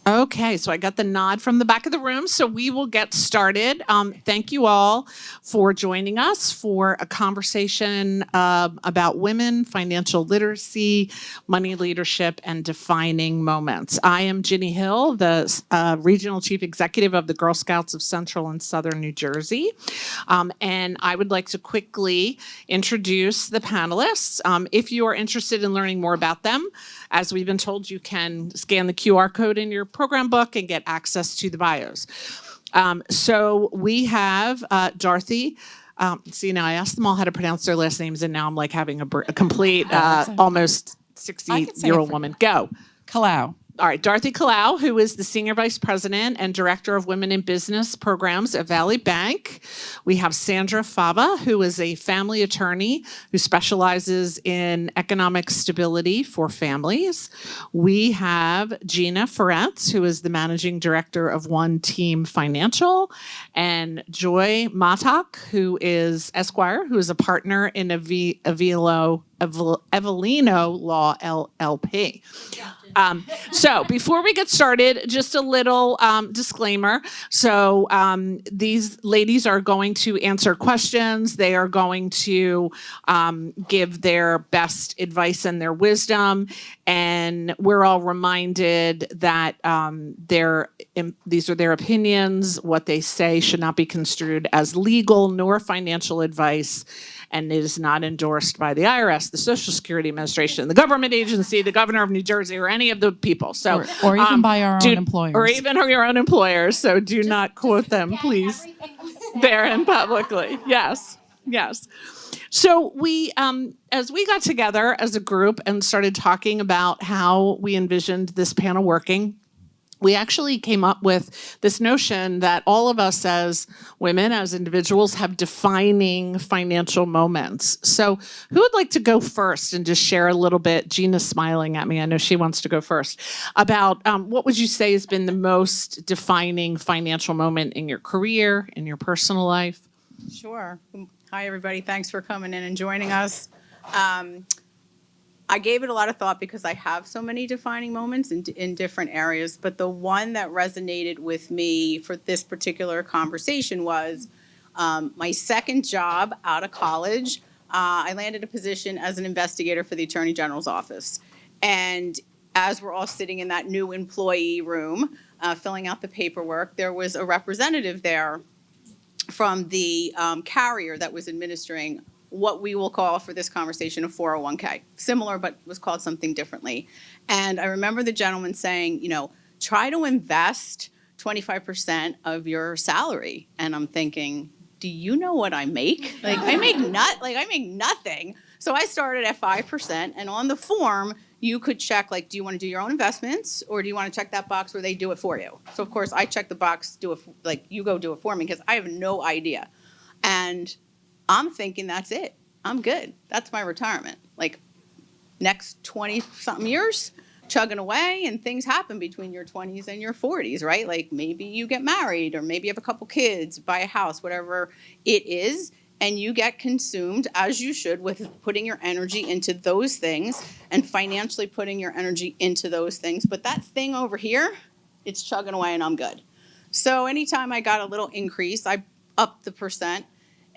Okay, so I got the nod from the back of the room, so we will get started. Thank you all for joining us for a conversation about women, financial literacy, money leadership, and defining moments. I am Ginny Hill, the Regional Chief Executive of the Girl Scouts of Central and Southern New Jersey, and I would like to quickly introduce the panelists. If you are interested in learning more about them, as we've been told, you can scan the QR code in your program book and get access to the bios. So we have Dorothy. See, now I asked them all how to pronounce their last names, and now I'm like having a complete, almost 60-year-old woman. Go. Kahlau. All right, Dorothy Kahlau, who is the Senior Vice President and Director of Women in Business Programs at Valley Bank. We have Sandra Fava, who is a family attorney who specializes in economic stability for families. We have Gina Ference, who is the Managing Director of OneTeam Financial, and Joy Matak, who is Esquire, who is a partner in Avelino Law LLP. So before we get started, just a little disclaimer. So these ladies are going to answer questions. They are going to give their best advice and their wisdom. And we're all reminded that these are their opinions. What they say should not be construed as legal nor financial advice. And it is not endorsed by the IRS, the Social Security Administration, the government agency, the governor of New Jersey, or any of the people. So, or even by our own employers. Or even your own employers. So do not quote them, please, there and publicly. Yes, yes. So we, as we got together as a group and started talking about how we envisioned this panel working, we actually came up with this notion that all of us as women, as individuals, have defining financial moments. So who would like to go first and just share a little bit? Gina's smiling at me. I know she wants to go first. About what would you say has been the most defining financial moment in your career, in your personal life? Sure. Hi, everybody. Thanks for coming in and joining us. I gave it a lot of thought because I have so many defining moments in different areas, but the one that resonated with me for this particular conversation was my second job out of college. I landed a position as an investigator for the Attorney General's office. And as we're all sitting in that new employee room, filling out the paperwork, there was a representative there from the carrier that was administering what we will call for this conversation a 401k. Similar, but was called something differently. And I remember the gentleman saying, try to invest 25% of your salary. And I'm thinking, do you know what I make? I make nothing. So I started at 5%, and on the form, you could check, do you want to do your own investments, or do you want to check that box where they do it for you? So of course I check the box, you go do it for me, because I have no idea. And I'm thinking that's it. I'm good. That's my retirement. Next 20-something years, chugging away, and things happen between your 20s and your 40s, right? Maybe you get married, or maybe you have a couple kids, buy a house, whatever it is, and you get consumed, as you should, with putting your energy into those things and financially putting your energy into those things. But that thing over here, it's chugging away, and I'm good. So anytime I got a little increase, I upped the percent.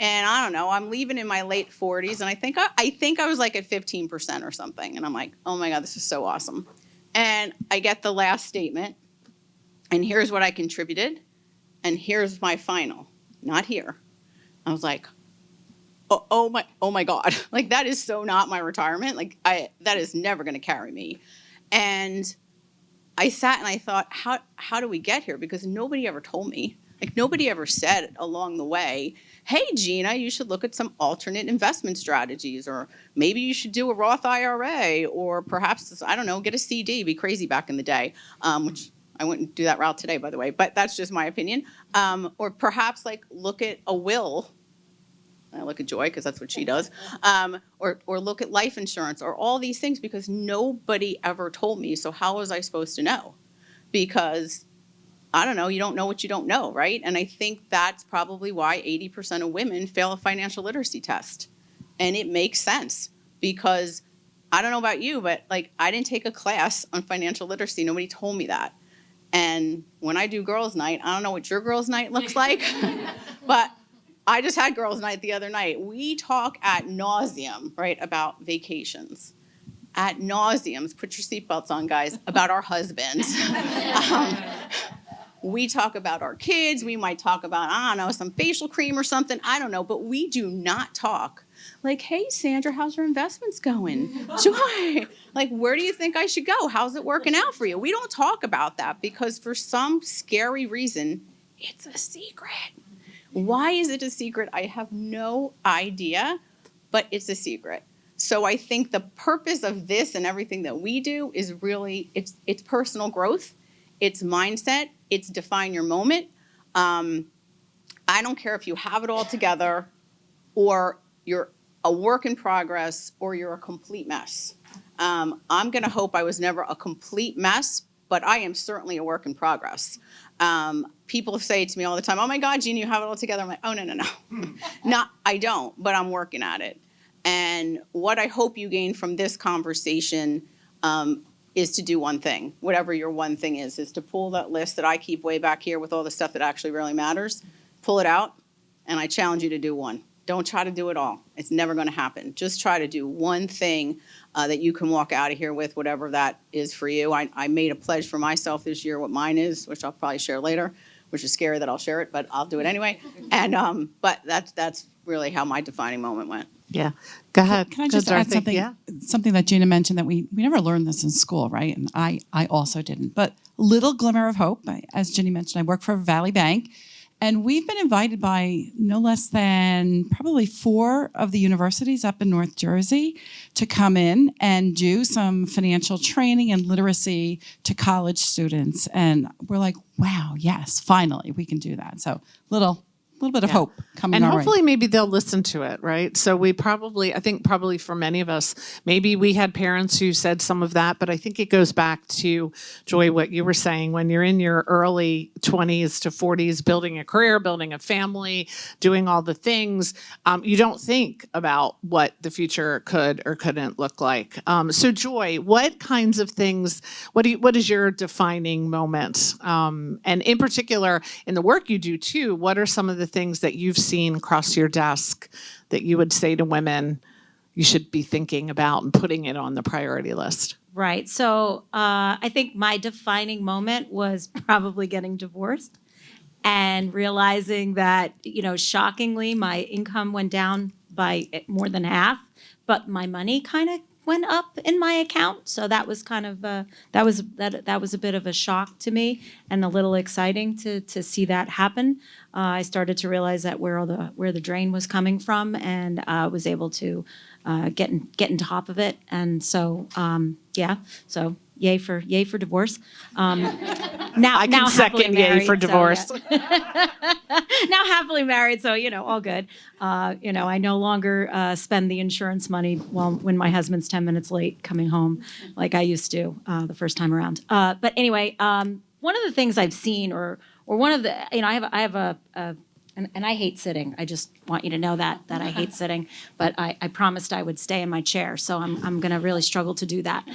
And I don't know, I'm leaving in my late 40s, and I think I was at 15% or something. And I'm like, oh my God, this is so awesome. And I get the last statement, and here's what I contributed, and here's my final. Not here. I was like, oh my God. That is so not my retirement. That is never going to carry me. And I sat and I thought, how do we get here? Because nobody ever told me. Nobody ever said along the way, hey, Gina, you should look at some alternate investment strategies, or maybe you should do a Roth IRA, or perhaps, I don't know, get a CD, be crazy back in the day, which I wouldn't do that route today, by the way, but that's just my opinion. Or perhaps look at a will. I look at Joy because that's what she does. Or look at life insurance, or all these things, because nobody ever told me. So how was I supposed to know? Because I don't know, you don't know what you don't know, right? And I think that's probably why 80% of women fail a financial literacy test. And it makes sense, because I don't know about you, but I didn't take a class on financial literacy. Nobody told me that. And when I do girls' night, I don't know what your girls' night looks like, but I just had girls' night the other night. We talk ad nauseum, right, about vacations. Ad nauseums, put your seatbelts on, guys, about our husbands. We talk about our kids. We might talk about, I don't know, some facial cream or something. I don't know. But we do not talk like, hey, Sandra, how's your investments going? Joy, like, where do you think I should go? How's it working out for you? We don't talk about that because for some scary reason, it's a secret. Why is it a secret? I have no idea, but it's a secret. So I think the purpose of this and everything that we do is really, it's personal growth. It's mindset. It's define your moment. I don't care if you have it all together or you're a work in progress or you're a complete mess. I'm going to hope I was never a complete mess, but I am certainly a work in progress. People say to me all the time, oh my God, Gina, you have it all together. I'm like, oh, no. No, I don't, but I'm working at it. And what I hope you gain from this conversation is to do one thing, whatever your one thing is to pull that list that I keep way back here with all the stuff that actually really matters, pull it out, and I challenge you to do one. Don't try to do it all. It's never going to happen. Just try to do one thing that you can walk out of here with, whatever that is for you. I made a pledge for myself this year, what mine is, which I'll probably share later, which is scary that I'll share it, but I'll do it anyway. And but that's really how my defining moment went. Yeah. Go ahead. Can I just add Dorothy? something? Yeah. Something that Gina mentioned that we never learned this in school, right? And I also didn't. But little glimmer of hope. As Ginny mentioned, I work for Valley Bank. And we've been invited by no less than probably 4 of the universities up in North Jersey to come in and do some financial training and literacy to college students. And we're like, wow, yes, finally we can do that. So little bit of hope coming and our way. hopefully maybe they'll listen to it, right? So I think probably for many of us, maybe we had parents who said some of that, but I think it goes back to, Joy, what you were saying, when you're in your early 20s to 40s, building a career, building a family, doing all the things, you don't think about what the future could or couldn't look like. So Joy, what kinds of things, what is your defining moment? And in particular, in the work you do too, what are some of the things that you've seen across your desk that you would say to women you should be thinking about and putting it on the priority list? Right. So I think my defining moment was probably getting divorced and realizing that, shockingly, my income went down by more than half, but my money kind of went up in my account. So that was kind of that was a bit of a shock to me and a little exciting to see that happen. I started to realize that where the drain was coming from, and was able to get on top of it. And so so yay for divorce. Now I can second yay for divorce. So, yeah. Now happily married, so all good. I no longer spend the insurance money when my husband's 10 minutes late coming home, like I used to the first time around. But anyway, one of the things I've seen, or one of the, I have a and I hate sitting. I just want you to know that I hate sitting. But I promised I would stay in my chair, so I'm going to really struggle to do that.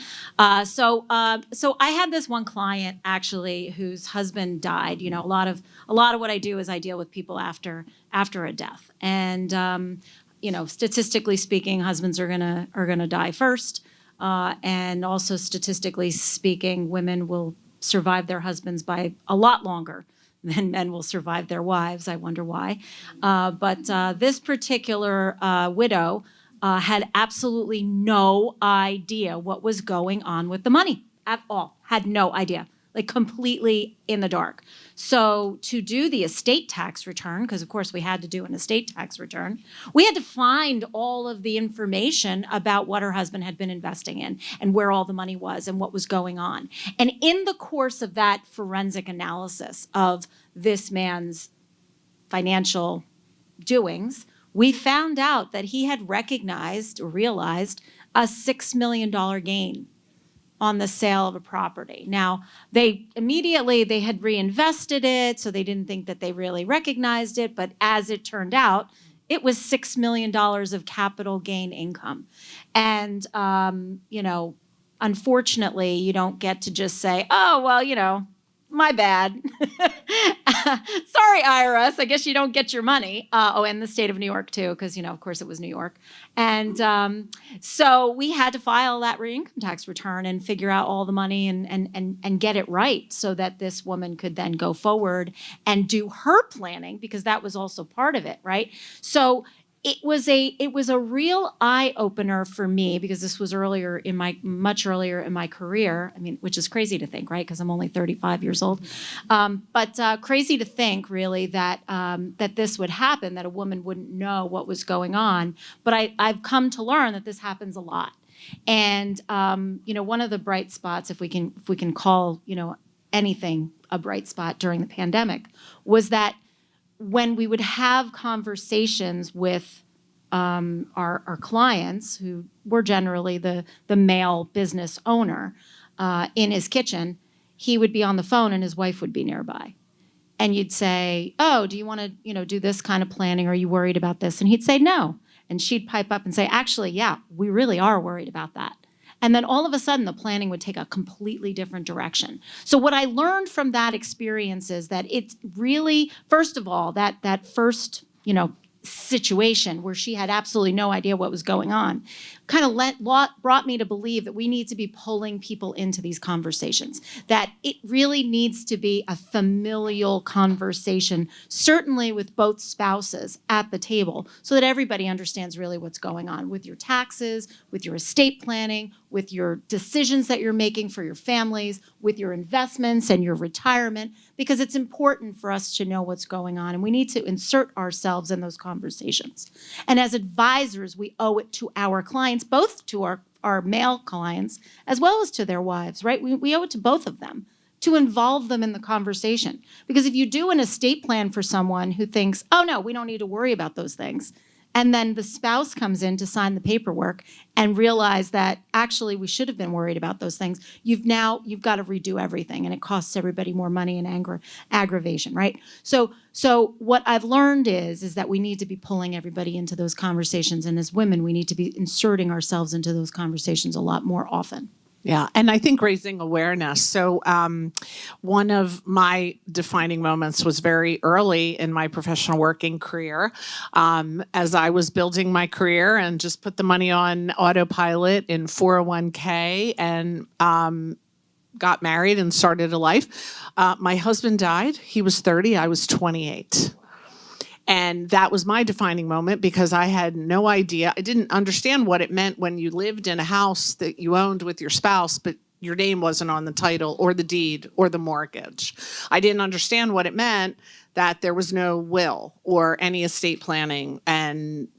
So I had this one client actually whose husband died. A lot of what I do is I deal with people after a death, and statistically speaking, husbands are gonna die first, and also statistically speaking, women will survive their husbands by a lot longer than men will survive their wives. I wonder why. But this particular widow had absolutely no idea what was going on with the money at all. Had no idea, like completely in the dark. So to do the estate tax return, because of course we had to do an estate tax return, we had to find all of the information about what her husband had been investing in and where all the money was and what was going on. And in the course of that forensic analysis of this man's financial doings, we found out that he had recognized or realized a $6 million gain on the sale of a property. Now, they had reinvested it, so they didn't think that they really recognized it, but as it turned out, it was $6 million of capital gain income. And, unfortunately, you don't get to just say, oh, well, my bad. Sorry, IRS. I guess you don't get your money. And the state of New York too, because of course it was New York. And so we had to file that income tax return and figure out all the money and get it right so that this woman could then go forward and do her planning, because that was also part of it, right? So it was a real eye opener for me, because this was much earlier in my career. I mean, which is crazy to think, right? Because I'm only 35 years old, but crazy to think really that that this would happen, that a woman wouldn't know what was going on. But I've come to learn that this happens a lot, and one of the bright spots, if we can call anything a bright spot during the pandemic, was that when we would have conversations with our clients, who were generally the male business owner, in his kitchen, he would be on the phone and his wife would be nearby. And you'd say, oh, do you want to do this kind of planning? Are you worried about this? And he'd say no. And she'd pipe up and say, actually, yeah, we really are worried about that. And then all of a sudden, the planning would take a completely different direction. So what I learned from that experience is that it's really, first of all, that first, situation where she had absolutely no idea what was going on, kind of brought me to believe that we need to be pulling people into these conversations, that it really needs to be a familial conversation, certainly with both spouses at the table, so that everybody understands really what's going on with your taxes, with your estate planning, with your decisions that you're making for your families, with your investments and your retirement, because it's important for us to know what's going on, and we need to insert ourselves in those conversations. And as advisors, we owe it to our clients, both to our male clients as well as to their wives, right? We owe it to both of them to involve them in the conversation. Because if you do an estate plan for someone who thinks, oh no, we don't need to worry about those things, and then the spouse comes in to sign the paperwork and realize that actually we should have been worried about those things, you've got to redo everything, and it costs everybody more money and aggravation, right? So what I've learned is that we need to be pulling everybody into those conversations, and as women, we need to be inserting ourselves into those conversations a lot more often. Yeah, and I think raising awareness. So one of my defining moments was very early in my professional working career, as I was building my career and just put the money on autopilot in 401k and got married and started a life. My husband died. He was 30. I was 28. And that was my defining moment, because I had no idea. I didn't understand what it meant when you lived in a house that you owned with your spouse, but your name wasn't on the title or the deed or the mortgage. I didn't understand what it meant that there was no will or any estate planning. And,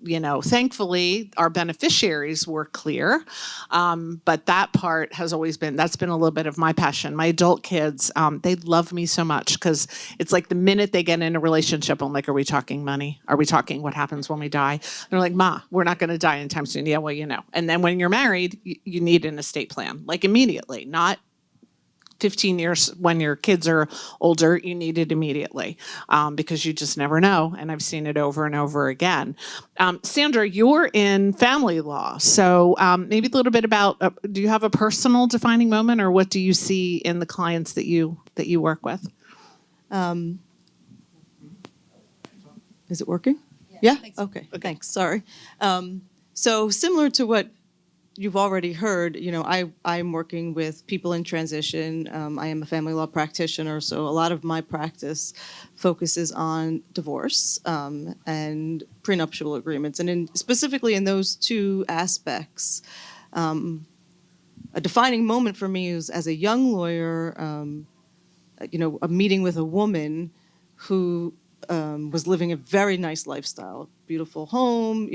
thankfully, our beneficiaries were clear. But that part has always that's been a little bit of my passion. My adult kids, they love me so much, because it's like the minute they get in a relationship, I'm like, are we talking money? Are we talking what happens when we die? They're like, Ma, we're not going to die anytime soon. Yeah, well, And then when you're married, you need an estate plan, like immediately, not 15 years when your kids are older. You need it immediately, because you just never know. And I've seen it over and over again. Sandra, you're in family law. So maybe a little bit about, do you have a personal defining moment, or what do you see in the clients that you work with? Is it working? Yeah? Okay, thanks. Sorry. So similar to what you've already heard, I'm working with people in transition. I am a family law practitioner, so a lot of my practice focuses on divorce and prenuptial agreements. And specifically in those two aspects, a defining moment for me is, as a young lawyer, a meeting with a woman who was living a very nice lifestyle, beautiful home,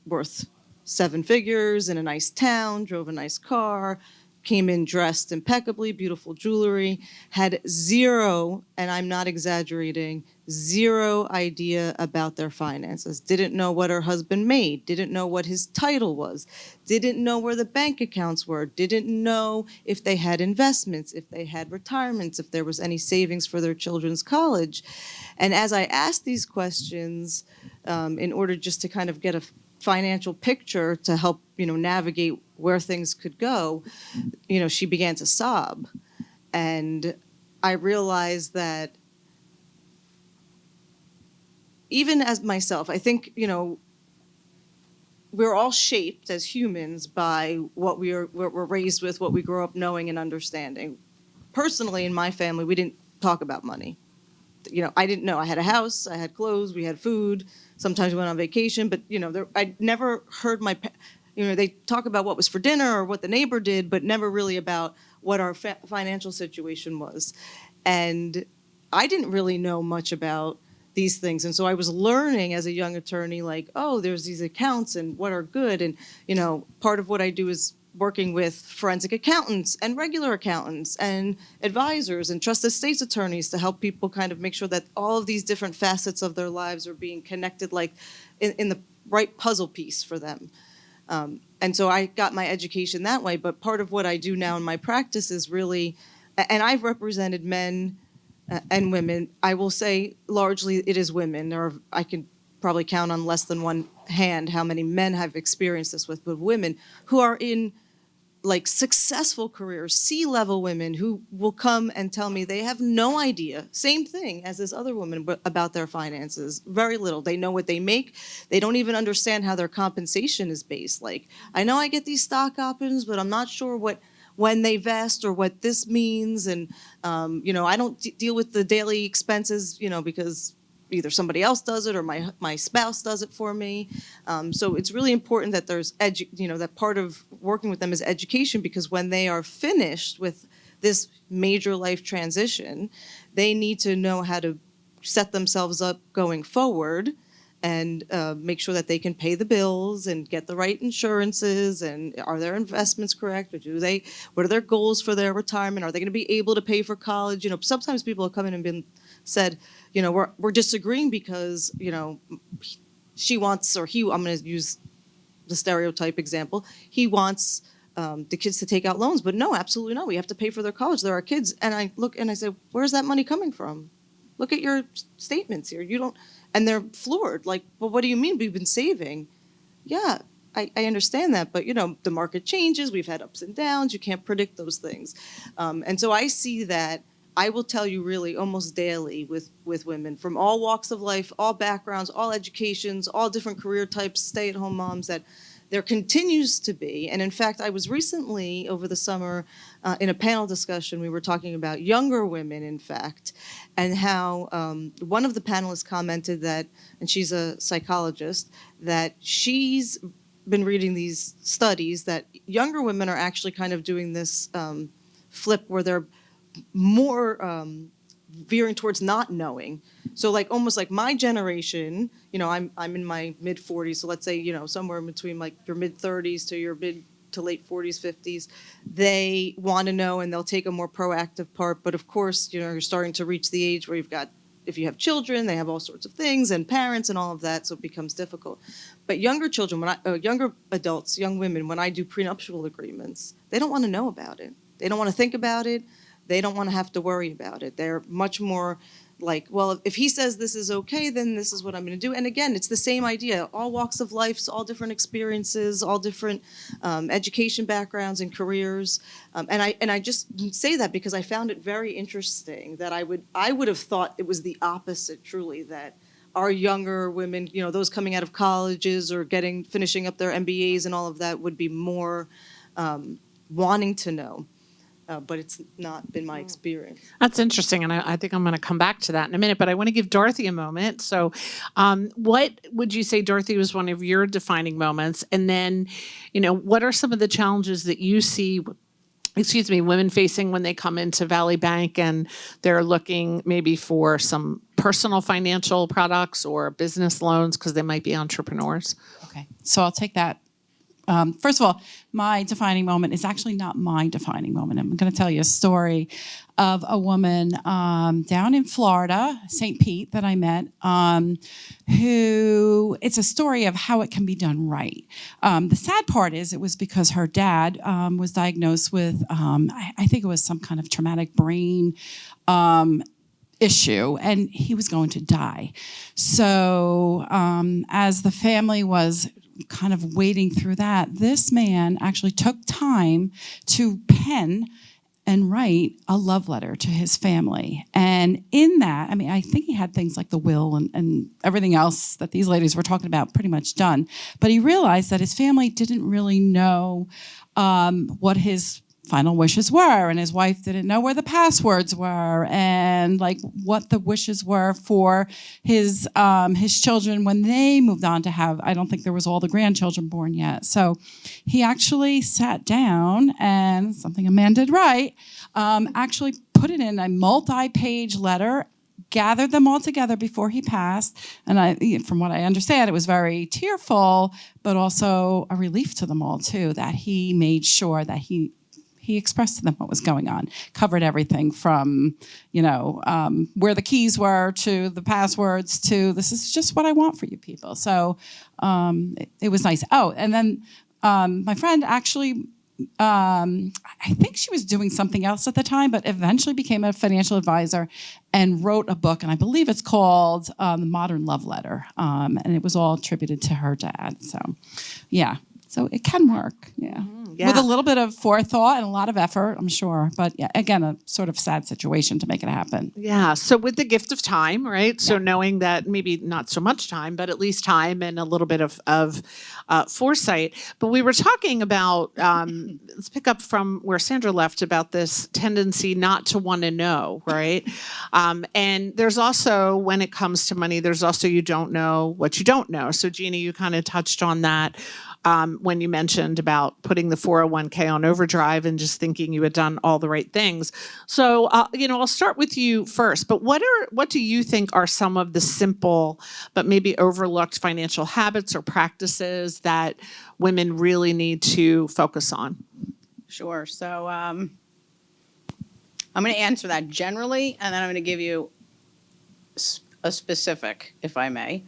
worth 7 figures, in a nice town, drove a nice car, came in dressed impeccably, beautiful jewelry, had zero, and I'm not exaggerating, zero idea about their finances, didn't know what her husband made, didn't know what his title was, didn't know where the bank accounts were, didn't know if they had investments, if they had retirements, if there was any savings for their children's college. And as I asked these questions, in order just to kind of get a financial picture to help, navigate where things could go, she began to sob. And I realized that even as myself, I think, we're all shaped as humans by what we're raised with, what we grow up knowing and understanding. Personally, in my family, we didn't talk about money. I didn't know. I had a house, I had clothes, we had food. Sometimes we went on vacation, but I never heard they talk about what was for dinner or what the neighbor did, but never really about what our financial situation was. And I didn't really know much about these things. And so I was learning as a young attorney, like, oh, there's these accounts and what are good. And, part of what I do is working with forensic accountants and regular accountants and advisors and trust estates attorneys to help people kind of make sure that all of these different facets of their lives are being connected, like in the right puzzle piece for them. And so I got my education that way. But part of what I do now in my practice is really, and I've represented men and women. I will say largely it is women. I can probably count on less than one hand how many men have experienced this with, but women who are in like successful careers, C-level women who will come and tell me they have no idea, same thing as this other woman, about their finances. Very little. They know what they make. They don't even understand how their compensation is based. Like, I know I get these stock options, but I'm not sure when they vest or what this means. And, I don't deal with the daily expenses, because either somebody else does it or my spouse does it for me. So it's really important that there's that part of working with them is education, because when they are finished with this major life transition, they need to know how to set themselves up going forward and make sure that they can pay the bills and get the right insurances, and are their investments correct, or what are their goals for their retirement? Are they going to be able to pay for college? Sometimes people have come in and said, we're disagreeing because, she wants, or he, I'm going to use the stereotype example, he wants the kids to take out loans, but no, absolutely no. We have to pay for their college. They're our kids. And I look and I say, where's that money coming from? Look at your statements here. You don't, and they're floored. Like, well, what do you mean we've been saving? Yeah, I understand that, but the market changes. We've had ups and downs. You can't predict those things. And so I see that. I will tell you really almost daily with women from all walks of life, all backgrounds, all educations, all different career types, stay-at-home moms, that there continues to be. And in fact, I was recently over the summer in a panel discussion, we were talking about younger women, in fact, and how one of the panelists commented that, and she's a psychologist, that she's been reading these studies that younger women are actually kind of doing this flip where they're more veering towards not knowing. So like almost like my generation, I'm in my mid 40s. So let's say, somewhere in between like your mid 30s to your mid to late 40s, 50s, they want to know and they'll take a more proactive part. But of course, you're starting to reach the age where if you have children, they have all sorts of things and parents and all of that. So it becomes difficult. But younger children, younger adults, young women, when I do prenuptial agreements, they don't want to know about it. They don't want to think about it. They don't want to have to worry about it. They're much more like, well, if he says this is okay, then this is what I'm going to do. And again, it's the same idea. All walks of life, all different experiences, all different education backgrounds and careers. And I just say that because I found it very interesting that I would have thought it was the opposite, truly, that our younger women, those coming out of colleges or finishing up their MBAs and all of that would be more wanting to know. But it's not been my experience. That's interesting, and I think I'm going to come back to that in a minute, but I want to give Dorothy a moment. So what would you say, Dorothy, was one of your defining moments? And then, what are some of the challenges that you see, women facing when they come into Valley Bank and they're looking maybe for some personal financial products or business loans because they might be entrepreneurs? Okay, so I'll take that. First of all, my defining moment is actually not my defining moment. I'm going to tell you a story of a woman down in Florida, St. Pete, that I met, who, it's a story of how it can be done right. The sad part is it was because her dad was diagnosed with, I think it was some kind of traumatic brain issue, and he was going to die. So as the family was kind of wading through that, this man actually took time to pen and write a love letter to his family. And in that, I mean, I think he had things like the will and everything else that these ladies were talking about pretty much done. But he realized that his family didn't really know what his final wishes were, and his wife didn't know where the passwords were, and like what the wishes were for his children when they moved on to have. I don't think there was all the grandchildren born yet. So he actually sat down, and something a man did right, actually put it in a multi-page letter, gathered them all together before he passed. And from what I understand, it was very tearful, but also a relief to them all too, that he made sure that he expressed to them what was going on, covered everything from, where the keys were to the passwords to this is just what I want for you people. So it was nice. Oh, and then my friend actually, I think she was doing something else at the time, but eventually became a financial advisor and wrote a book, and I believe it's called The Modern Love Letter, and it was all attributed to her dad. So, yeah. So it can work, yeah. With a little bit of forethought and a lot of effort, I'm sure. But yeah, again, a sort of sad situation to make it happen. Yeah. So with the gift of time, right? So knowing that maybe not so much time, but at least time and a little bit of foresight. But we were talking about, let's pick up from where Sandra left about this tendency not to want to know, right? And there's also, when it comes to money, there's also you don't know what you don't know. So Gina, you kind of touched on that. When you mentioned about putting the 401k on overdrive and just thinking you had done all the right things. So, I'll start with you first, but what do you think are some of the simple but maybe overlooked financial habits or practices that women really need to focus on? Sure. So I'm going to answer that generally, and then I'm going to give you a specific, if I may.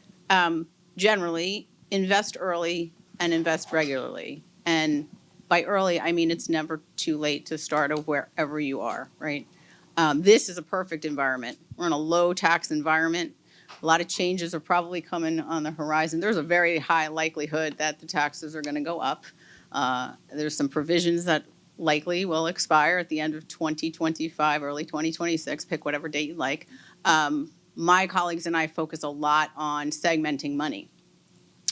Generally, invest early and invest regularly. And by early, I mean it's never too late to start wherever you are, right? This is a perfect environment. We're in a low tax environment. A lot of changes are probably coming on the horizon. There's a very high likelihood that the taxes are going to go up. There's some provisions that likely will expire at the end of 2025, early 2026, pick whatever date you like. My colleagues and I focus a lot on segmenting money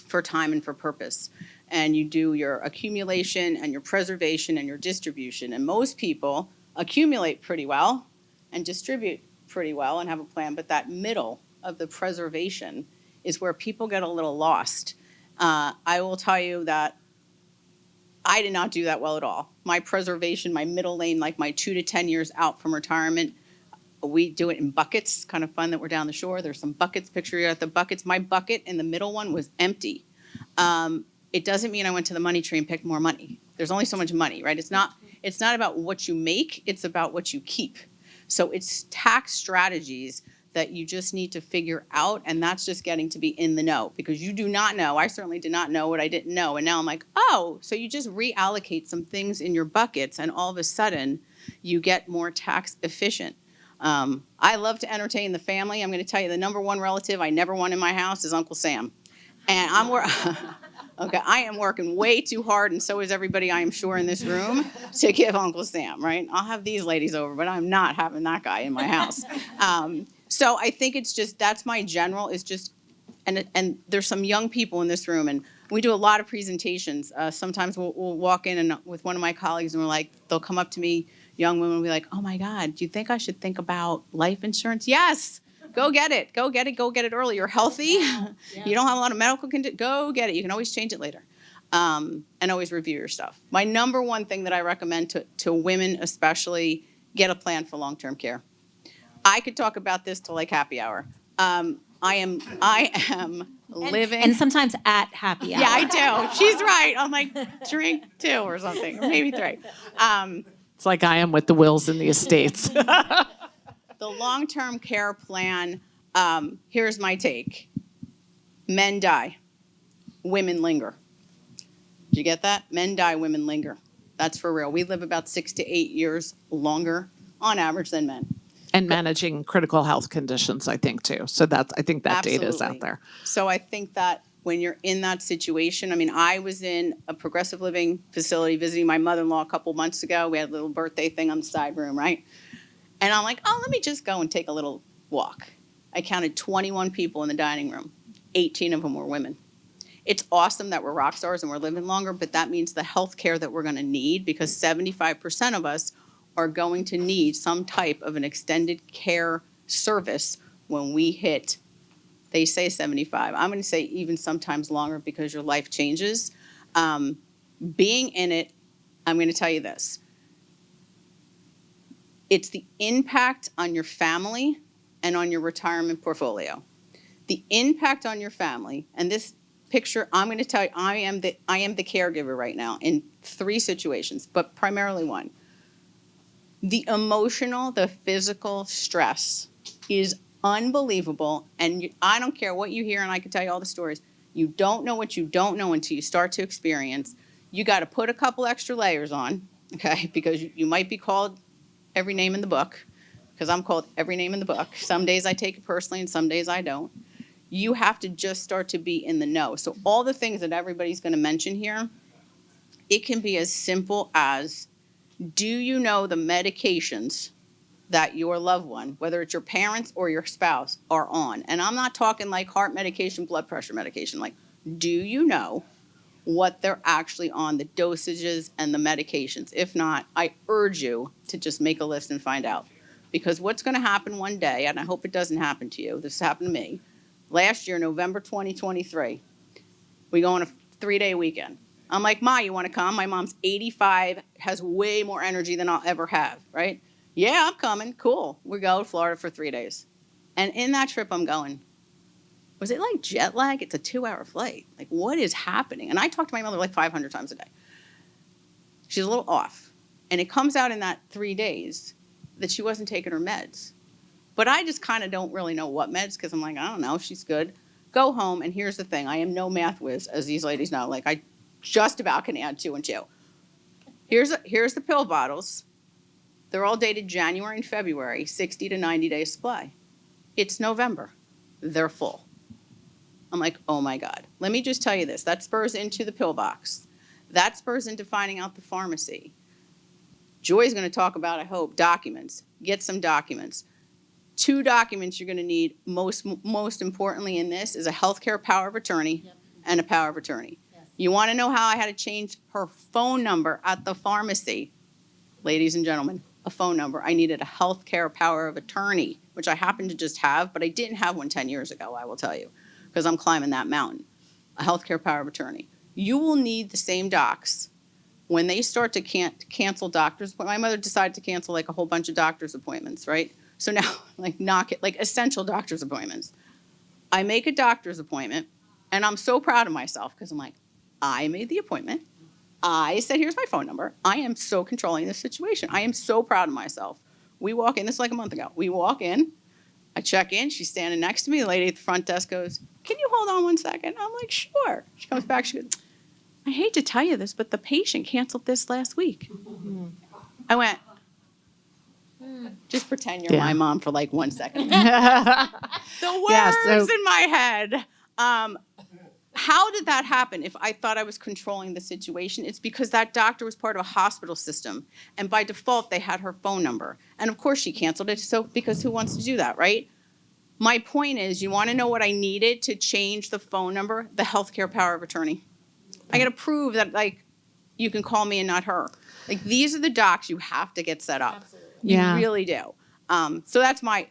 for time and for purpose. And you do your accumulation and your preservation and your distribution. And most people accumulate pretty well and distribute pretty well and have a plan. But that middle of the preservation is where people get a little lost. I will tell you that I did not do that well at all. My preservation, my middle lane, like my 2 to 10 years out from retirement, we do it in buckets. Kind of fun that we're down the shore. There's some buckets. Picture you at the buckets. My bucket in the middle one was empty. It doesn't mean I went to the money tree and picked more money. There's only so much money, right? It's not about what you make. It's about what you keep. So it's tax strategies that you just need to figure out, and that's just getting to be in the know, because you do not know. I certainly did not know what I didn't know, and now I'm like, oh, so you just reallocate some things in your buckets, and all of a sudden you get more tax efficient. I love to entertain the family. I'm going to tell you the number one relative I never want in my house is Uncle Sam. And I am working way too hard, and so is everybody, I am sure, in this room, to give Uncle Sam, right? I'll have these ladies over, but I'm not having that guy in my house. So I think it's just, that's my general, is just, and there's some young people in this room, and we do a lot of presentations. Sometimes we'll walk in and with one of my colleagues, and they'll come up to me, young women will be like, oh my God, do you think I should think about life insurance? Yes. Go get it. Go get it early. You're healthy. Yeah. You don't have a lot of medical conditions. Go get it. You can always change it later. And always review your stuff. My number one thing that I recommend to women especially, get a plan for long-term care. I could talk about this till like happy hour. I am living. And sometimes at happy hour. Yeah, I do. She's right. I'm like, drink 2 or something, or maybe 3. It's like I am with the wills and the estates. The long-term care plan, here's my take. Men die, women linger. Did you get that? Men die, women linger. That's for real. We live about 6 to 8 years longer on average than men. And managing critical health conditions, I think, too. So I think that data is out there. So I think that when you're in that situation. I mean, I was in a progressive living facility visiting my mother-in-law a couple months ago. We had a little birthday thing on the side room, right? And I'm like, oh, let me just go and take a little walk. I counted 21 people in the dining room. 18 of them were women. It's awesome that we're rock stars and we're living longer, but that means the health care that we're going to need, because 75% of us are going to need some type of an extended care service when we hit, they say 75. I'm going to say even sometimes longer, because your life changes. Being in it, I'm going to tell you this. It's the impact on your family and on your retirement portfolio. The impact on your family, and this picture, I'm going to tell you, I am the caregiver right now in 3 situations, but primarily one. The emotional, the physical stress is unbelievable, and I don't care what you hear, and I can tell you all the stories. You don't know what you don't know until you start to experience. You got to put a couple extra layers on, okay, because you might be called every name in the book, because I'm called every name in the book. Some days I take it personally and some days I don't. You have to just start to be in the know. So all the things that everybody's going to mention here, it can be as simple as, do you know the medications that your loved one, whether it's your parents or your spouse, are on? And I'm not talking like heart medication, blood pressure medication. Like, do you know what they're actually on, the dosages and the medications? If not, I urge you to just make a list and find out. Because what's going to happen one day, and I hope it doesn't happen to you, this happened to me. Last year, November 2023, we go on a 3-day weekend. I'm like, Ma, you want to come? My mom's 85, has way more energy than I'll ever have, right? Yeah, I'm coming. Cool. We go to Florida for 3 days. And in that trip, I'm going, was it like jet lag? It's a 2-hour flight. Like, what is happening? And I talk to my mother like 500 times a day. She's a little off. And it comes out in that 3 days that she wasn't taking her meds. But I just kind of don't really know what meds, because I'm like, I don't know, she's good. Go home, and here's the thing. I am no math whiz, as these ladies know. Like, I just about can add 2 and 2. Here's the pill bottles. They're all dated January and February, 60 to 90 day supply. It's November. They're full. I'm like, oh my God. Let me just tell you this. That spurs into the pill box. That spurs into finding out the pharmacy. Joy's going to talk about, I hope, documents. Get some documents. 2 documents you're going to need most importantly in this is a healthcare power of attorney and a power of attorney. Yes. You want to know how I had to change her phone number at the pharmacy? Ladies and gentlemen, a phone number. I needed a healthcare power of attorney, which I happen to just have, but I didn't have one 10 years ago, I will tell you, because I'm climbing that mountain. A healthcare power of attorney. You will need the same docs when they start to cancel doctors. My mother decided to cancel like a whole bunch of doctor's appointments, right? So now, like, knock it, like essential doctor's appointments. I make a doctor's appointment, and I'm so proud of myself, because I'm like, I made the appointment. I said, here's my phone number. I am so controlling this situation. I am so proud of myself. We walk in, this is like a month ago. We walk in, I check in, she's standing next to me. The lady at the front desk goes, can you hold on 1 second? I'm like, sure. She comes back, she goes, I hate to tell you this, but the patient canceled this last week. I went, just pretend you're my mom for like 1 second. The words in my head. How did that happen? If I thought I was controlling the situation, it's because that doctor was part of a hospital system, and by default they had her phone number. And of course she canceled it, so because who wants to do that, right? My point is, you want to know what I needed to change the phone number? The healthcare power of attorney. I got to prove that, like, you can call me and not her. Like, these are the docs you have to get set up. Absolutely. You really do. So that's my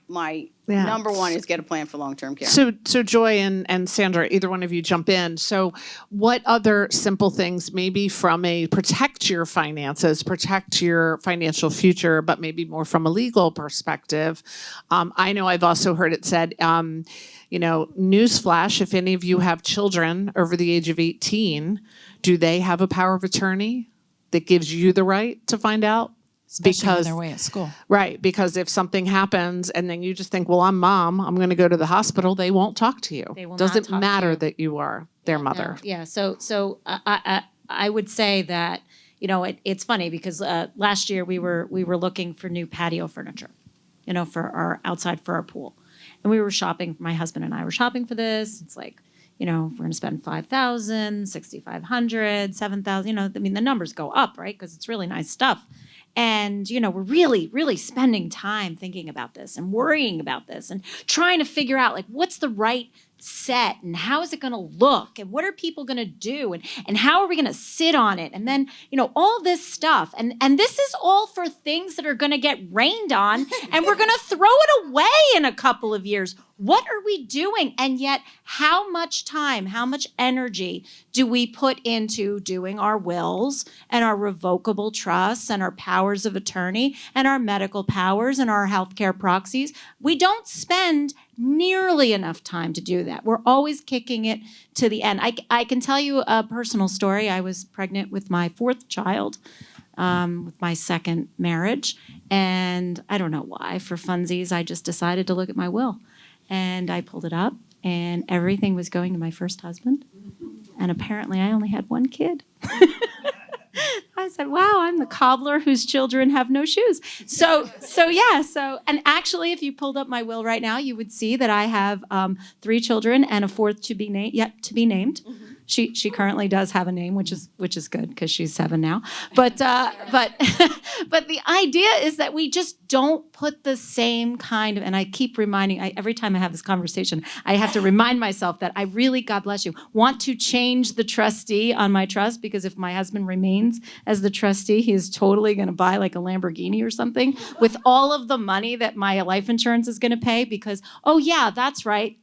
number one, is get a plan for long-term care. So Joy and Sandra, either one of you jump in. So what other simple things, maybe from a protect your finances, protect your financial future, but maybe more from a legal perspective? I know I've also heard it said, newsflash, if any of you have children over the age of 18, do they have a power of attorney that gives you the right to find out? Especially when they're away at school. Right, because if something happens and then you just think, well, I'm mom, I'm going to go to the hospital, they won't talk to you. They will Doesn't not talk matter to you. that you are their mother. No, yeah. So I would say that, it's funny because last year we were looking for new patio furniture, for our outside for our pool, and we were shopping. My husband and I were shopping for this. It's like, you know, if we're going to spend 5,000, 6,500, 7,000, you know, I mean, the numbers go up, right? Because it's really nice stuff. And, you know, we're really, really spending time thinking about this and worrying about this and trying to figure out, like, what's the right set and how is it going to look and what are people going to do and how are we going to sit on it? And then, you know, all this stuff. And this is all for things that are going to get rained on and we're going to throw it away in a couple of years. What are we doing? And yet, how much time, how much energy do we put into doing our wills and our revocable trusts and our powers of attorney and our medical powers and our healthcare proxies? We don't spend nearly enough time to do that. We're always kicking it to the end. I can tell you a personal story. I was pregnant with my fourth child, with my second marriage. And I don't know why, for funsies, I just decided to look at my will. And I pulled it up, and everything was going to my first husband. And apparently I only had one kid. I said, wow, I'm the cobbler whose children have no shoes. So, and actually, if you pulled up my will right now, you would see that I have 3 children and a fourth yet to be named. She currently does have a name, which is good because she's 7 now. But but the idea is that we just don't put the same kind of, and I keep reminding, every time I have this conversation, I have to remind myself that I really, God bless you, want to change the trustee on my trust, because if my husband remains as the trustee, he is totally going to buy like a Lamborghini or something with all of the money that my life insurance is going to pay because, oh yeah, that's right.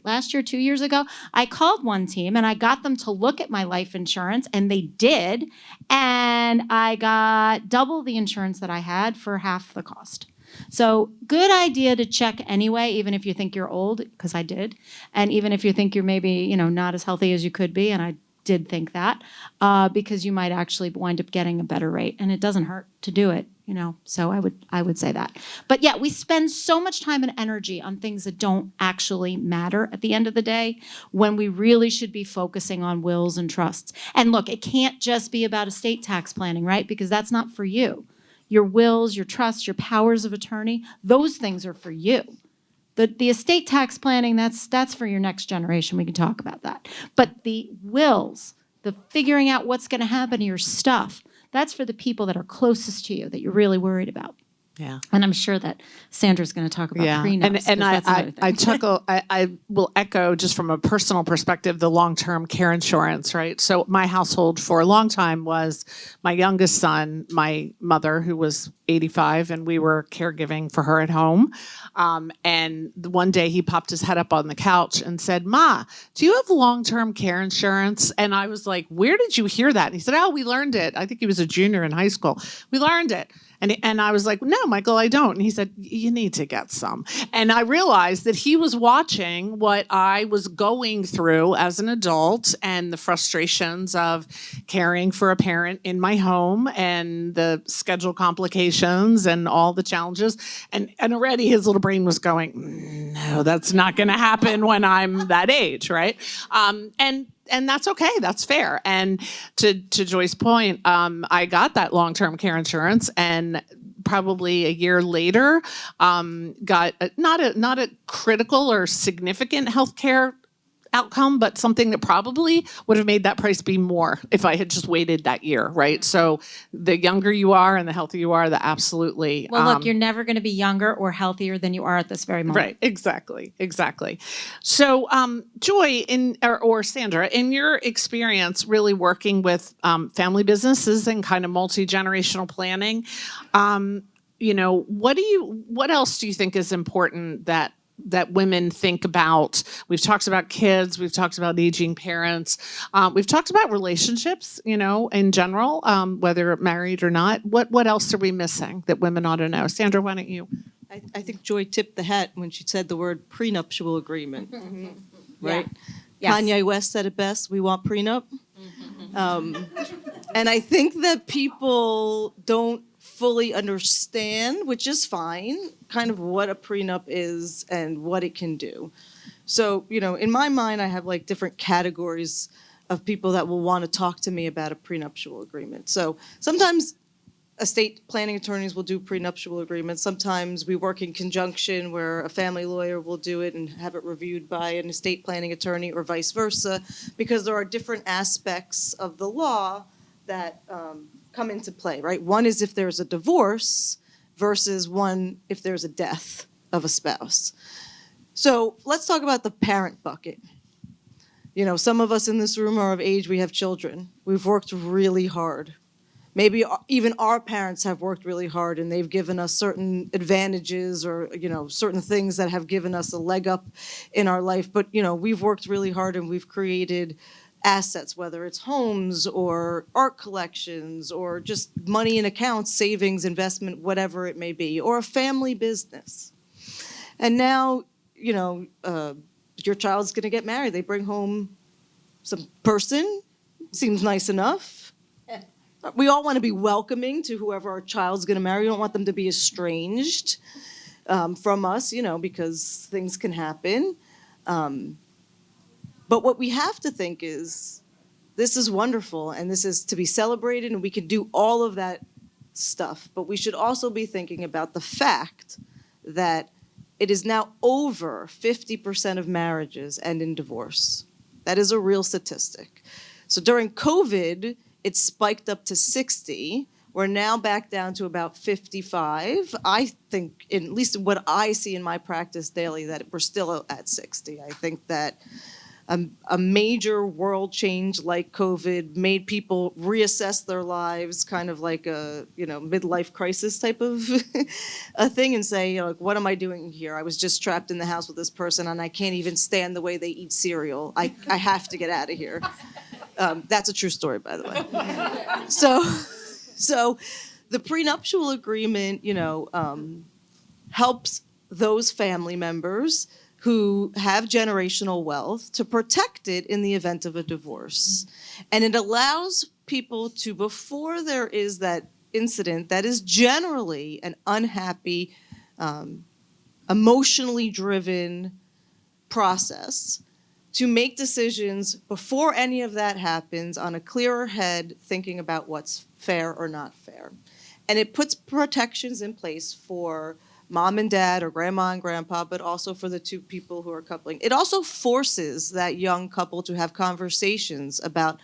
Last year, 2 years ago, I called OneTeam and I got them to look at my life insurance, and they did. And I got double the insurance that I had for half the cost. So good idea to check anyway, even if you think you're old, because I did. And even if you think you're maybe, you know, not as healthy as you could be, and I did think that, because you might actually wind up getting a better rate, and it doesn't hurt to do it, you know. So I would say that. But yeah, we spend so much time and energy on things that don't actually matter at the end of the day, when we really should be focusing on wills and trusts. And look, it can't just be about estate tax planning, right? Because that's not for you. Your wills, your trusts, your powers of attorney, those things are for you. The estate tax planning, that's for your next generation. We can talk about that. But the wills, the figuring out what's going to happen to your stuff, that's for the people that are closest to you, that you're really worried about. Yeah. And I'm sure that Sandra's going to talk about prenups. And I chuckle. I will echo, just from a personal perspective, the long-term care insurance, right? So my household for a long time was my youngest son, my mother, who was 85, and we were caregiving for her at home. And one day he popped his head up on the couch and said, "Ma, do you have long-term care insurance?" And I was like, "Where did you hear that?" And he said, "Oh, we learned it." I think he was a junior in high school. "We learned it." And I was like, "No, Michael, I don't." And he said, "You need to get some." And I realized that he was watching what I was going through as an adult, and the frustrations of caring for a parent in my home, and the schedule complications and all the challenges. And already his little brain was going, "No, that's not going to happen when I'm that age," right? And that's okay. That's fair. And to Joy's point, I got that long-term care insurance, and probably a year later, got not a critical or significant healthcare outcome, but something that probably would have made that price be more if I had just waited that year, right? So the younger you are and the healthier you are, the absolutely. Well, look, you're never going to be younger or healthier than you are at this very moment. Right, exactly. So, Joy, or Sandra, in your experience really working with family businesses and kind of multi-generational planning, what else do you think is important that women think about? We've talked about kids, we've talked about aging parents, we've talked about relationships, in general, whether married or not. What else are we missing that women ought to know? Sandra, why don't you? I think Joy tipped the hat when she said the word prenuptial agreement, right? Yes. Kanye West said it best, "We want prenup." And I think that people don't fully understand, which is fine, kind of what a prenup is and what it can do. So, in my mind, I have like different categories of people that will want to talk to me about a prenuptial agreement. So sometimes estate planning attorneys will do prenuptial agreements. Sometimes we work in conjunction where a family lawyer will do it and have it reviewed by an estate planning attorney or vice versa, because there are different aspects of the law that come into play, right? One is if there's a divorce versus one if there's a death of a spouse. So let's talk about the parent bucket. You know, some of us in this room are of age, we have children. We've worked really hard. Maybe even our parents have worked really hard and they've given us certain advantages or, you know, certain things that have given us a leg up in our life. But, you know, we've worked really hard and we've created assets, whether it's homes or art collections or just money in accounts, savings, investment, whatever it may be, or a family business. And now, you know, your child's going to get married. They bring home some person, seems nice enough. We all want to be welcoming to whoever our child's going to marry. We don't want them to be estranged from us, you know, because things can happen. But what we have to think is, this is wonderful and this is to be celebrated and we can do all of that stuff. But we should also be thinking about the fact that it is now over 50% of marriages end in divorce. That is a real statistic. So during COVID, it spiked up to 60. We're now back down to about 55. I think, at least what I see in my practice daily, that we're still at 60. I think that a major world change like COVID made people reassess their lives, kind of like a, you know, midlife crisis type of a thing, and say, you know, like, what am I doing here? I was just trapped in the house with this person and I can't even stand the way they eat cereal. I have to get out of here. That's a true story, by the way. So the prenuptial agreement, you know, helps those family members who have generational wealth to protect it in the event of a divorce. And it allows people to, before there is that incident that is generally an unhappy, emotionally driven process, to make decisions before any of that happens on a clearer head, thinking about what's fair or not fair. And it puts protections in place for mom and dad or grandma and grandpa, but also for the two people who are coupling. It also forces that young couple to have conversations about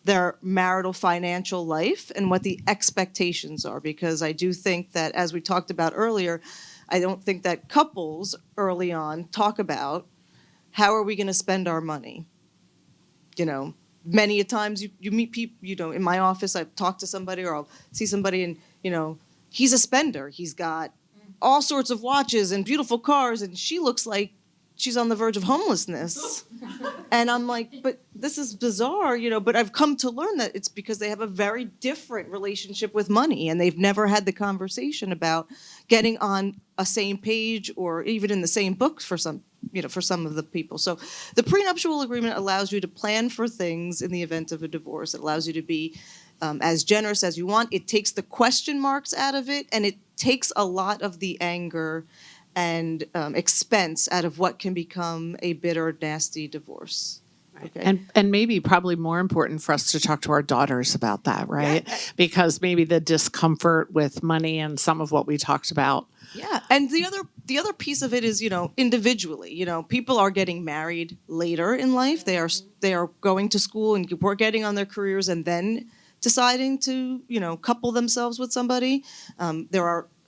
their marital financial life and what the expectations are, because I do think that, as we talked about earlier, I don't think that couples early on talk about how are we going to spend our money. You know, many a times you meet people, you know, in my office, I talk to somebody or I'll see somebody and, you know, he's a spender. He's got all sorts of watches and beautiful cars, and she looks like she's on the verge of homelessness. And I'm like, but this is bizarre, you know, but I've come to learn that it's because they have a very different relationship with money, and they've never had the conversation about getting on a same page or even in the same book for some, you know, for some of the people. So the prenuptial agreement allows you to plan for things in the event of a divorce. It allows you to be as generous as you want. It takes the question marks out of it, and it takes a lot of the anger and expense out of what can become a bitter, nasty divorce. Okay. And maybe probably more important for us to talk to our daughters about that, right? Yeah. Because maybe the discomfort with money and some of what we talked about. Yeah, and the other piece of it is, you know, individually, you know, people are getting married later in life. They are going to school and we're getting on their careers and then deciding to, you know, couple themselves with somebody.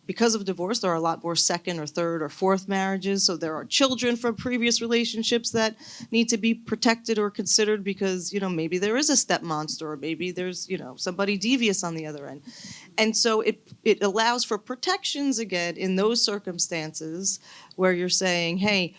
Because of divorce, there are a lot more second or third or fourth marriages. So there are children from previous relationships that need to be protected or considered because, you know, maybe there is a step monster or maybe there's, you know, somebody devious on the other end. And so it allows for protections again in those circumstances where you're saying, hey,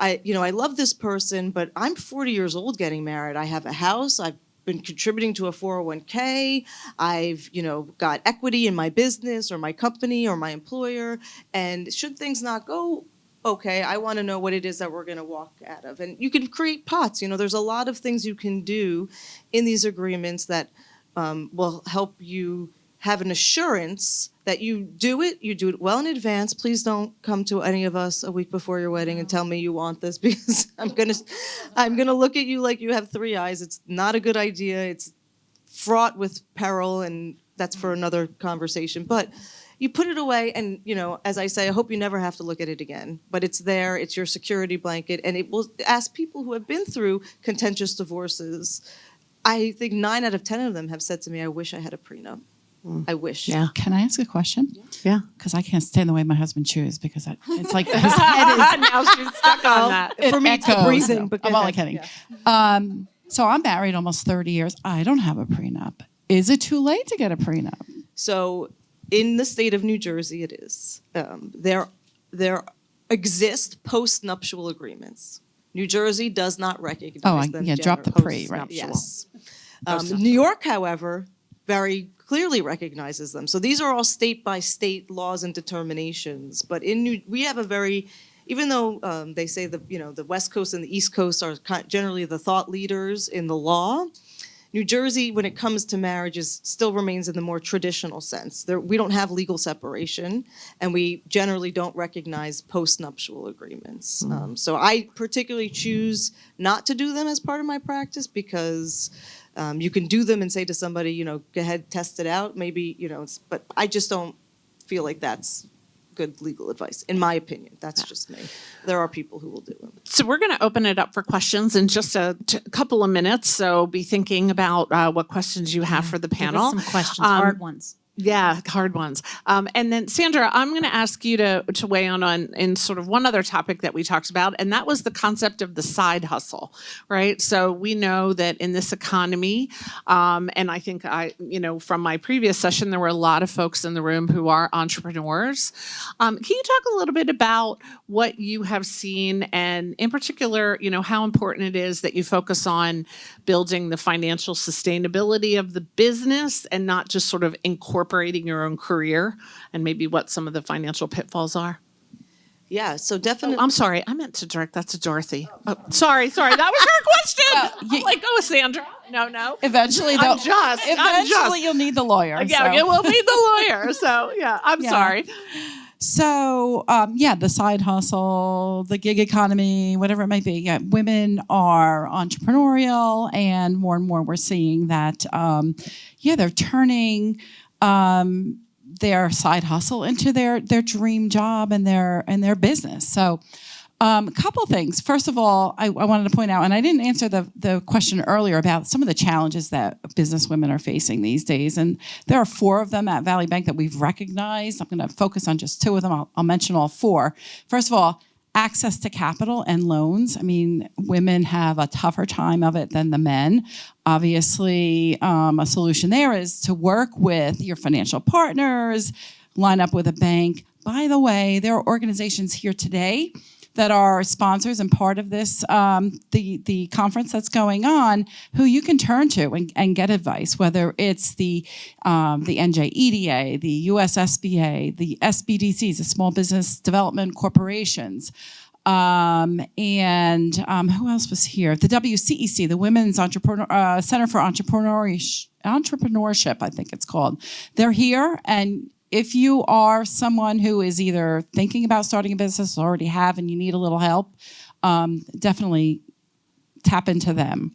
I love this person, but I'm 40 years old getting married. I have a house. I've been contributing to a 401k. I've, you know, got equity in my business or my company or my employer. And should things not go okay, I want to know what it is that we're going to walk out of. And you can create pots. You know, there's a lot of things you can do in these agreements that will help you have an assurance that you do it well in advance. Please don't come to any of us a week before your wedding and tell me you want this, because I'm gonna look at you like you have three eyes. It's not a good idea. It's fraught with peril, and that's for another conversation. But you put it away, and as I say, I hope you never have to look at it again. But it's there; it's your security blanket, and it will ask people who have been through contentious divorces. I think 9 out of 10 of them have said to me, "I wish I had a prenup. I wish." Yeah. Can I ask a question? Yeah. Because I can't stand the way my husband chews because it's like his head is. Now she's stuck on that. For me, it's the echoes. breathing. But go I'm only ahead. kidding. So I'm married almost 30 years. I don't have a prenup. Is it too late to get a prenup? So, in the state of New Jersey, it is. There exist postnuptial agreements. New Jersey does not recognize them. Drop the pre, right? Yes. New York, however, very clearly recognizes them. So these are all state-by-state laws and determinations. But we have a very, even though they say the West Coast and the East Coast are generally the thought leaders in the law, New Jersey, when it comes to marriages, still remains in the more traditional sense. We don't have legal separation, and we generally don't recognize postnuptial agreements. So I particularly choose not to do them as part of my practice because you can do them and say to somebody, go ahead, test it out. Maybe, but I just don't feel like that's good legal advice, in my opinion. That's just me. There are people who will do them. So we're going to open it up for questions in just a couple of minutes. So be thinking about what questions you have for the panel. Give us some questions, hard ones. Yeah, hard ones. And then Sandra, I'm going to ask you to weigh in on sort of one other topic that we talked about, and that was the concept of the side hustle, right? So we know that in this economy, and I think from my previous session, there were a lot of folks in the room who are entrepreneurs. Can you talk a little bit about what you have seen, and in particular, how important it is that you focus on building the financial sustainability of the business and not just sort of incorporating your own career, and maybe what some of the financial pitfalls are? Yeah, so definitely. I'm sorry, I meant to direct that to Dorothy. Oh, sorry, that was her question. Let go of Sandra. No. Eventually, you'll need the lawyer. Yeah, so. we'll need the lawyer. So yeah, I'm sorry. So, the side hustle, the gig economy, whatever it might be. Yeah, women are entrepreneurial, and more we're seeing that, they're turning their side hustle into their dream job and their business. So, a couple things. First of all, I wanted to point out, and I didn't answer the question earlier about some of the challenges that business women are facing these days. And there are 4 of them at Valley Bank that we've recognized. I'm going to focus on just 2 of them. I'll mention all 4. First of all, access to capital and loans. I mean, women have a tougher time of it than the men. Obviously, a solution there is to work with your financial partners, line up with a bank. By the way, there are organizations here today that are sponsors and part of this, the conference that's going on, who you can turn to and get advice, whether it's the NJBIA, the USSBA, the SBDCs, the Small Business Development Corporations, and who else was here? The WCEC, the Women's Center for Entrepreneurship, I think it's called. They're here, and if you are someone who is either thinking about starting a business or already have and you need a little help, definitely tap into them.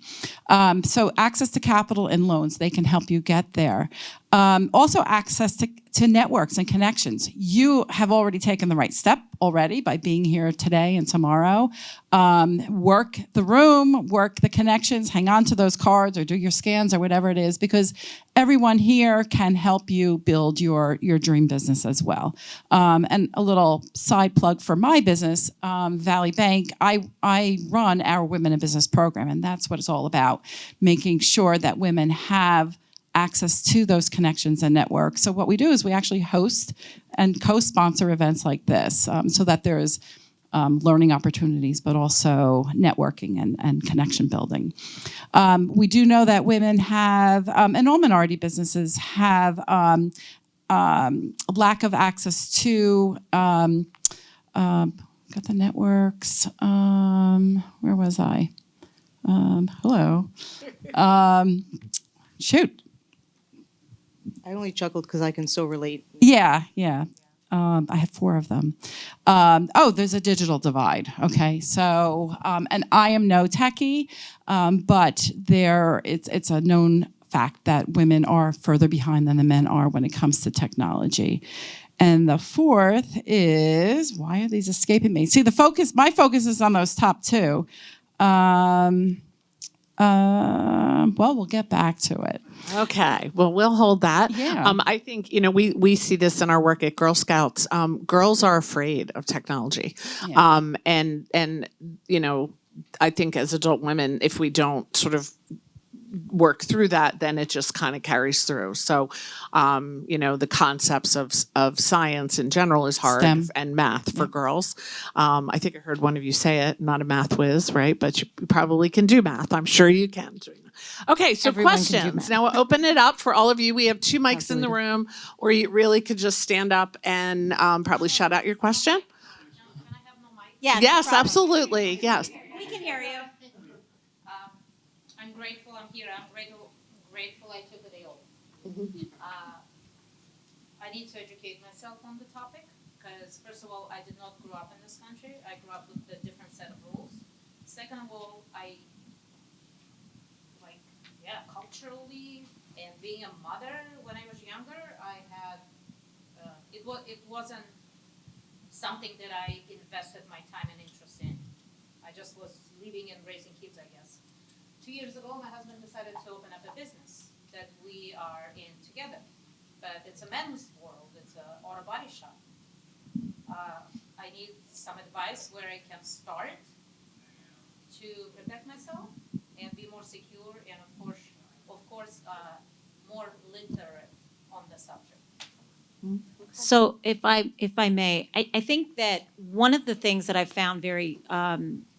So access to capital and loans, they can help you get there. Also access to networks and connections. You have already taken the right step already by being here today and tomorrow. Work the room, work the connections, hang on to those cards or do your scans or whatever it is, because everyone here can help you build your dream business as well. And a little side plug for my business, Valley Bank, I run our Women in Business program, and that's what it's all about, making sure that women have access to those connections and networks. So what we do is we actually host and co-sponsor events like this, so that there's learning opportunities, but also networking and connection building. We do know that women have, and all minority businesses have, lack of access to, got the networks, where was I? Hello. Shoot. I only chuckled because I can so relate. Yeah. I have 4 of them. There's a digital divide. Okay, so and I am no techie, but it's a known fact that women are further behind than the men are when it comes to technology. And the fourth is, why are these escaping me? See, my focus is on those top two. Well, we'll get back to it. Okay, well, we'll hold that. Yeah. I think, we see this in our work at Girl Scouts. Girls are afraid of technology. Yeah. And I think as adult women, if we don't sort of work through that, then it just kind of carries through. So, the concepts of science in general is hard, STEM. and math for girls. I think I heard one of you say it, not a math whiz, right? But you probably can do math. I'm sure you can. Okay, so Everyone can do questions. math. Now we'll open it up for all of you. We have 2 mics in the room, or you really could just stand up and probably shout out your question. Yes, Yes, absolutely. Yes. We can hear you. I'm grateful I'm here. I'm grateful I took a day off. I need to educate myself on the topic because, first of all, I did not grow up in this country. I grew up with a different set of rules. Second of all, culturally and being a mother when I was younger, I had, it wasn't something that I invested my time and interest in. I just was living and raising kids, I guess. 2 years ago, my husband decided to open up a business that we are in together. But it's a men's world. It's an auto body shop. I need some advice where I can start to protect myself and be more secure and, of course, more literate on the subject. So if I may, I think that one of the things that I've found very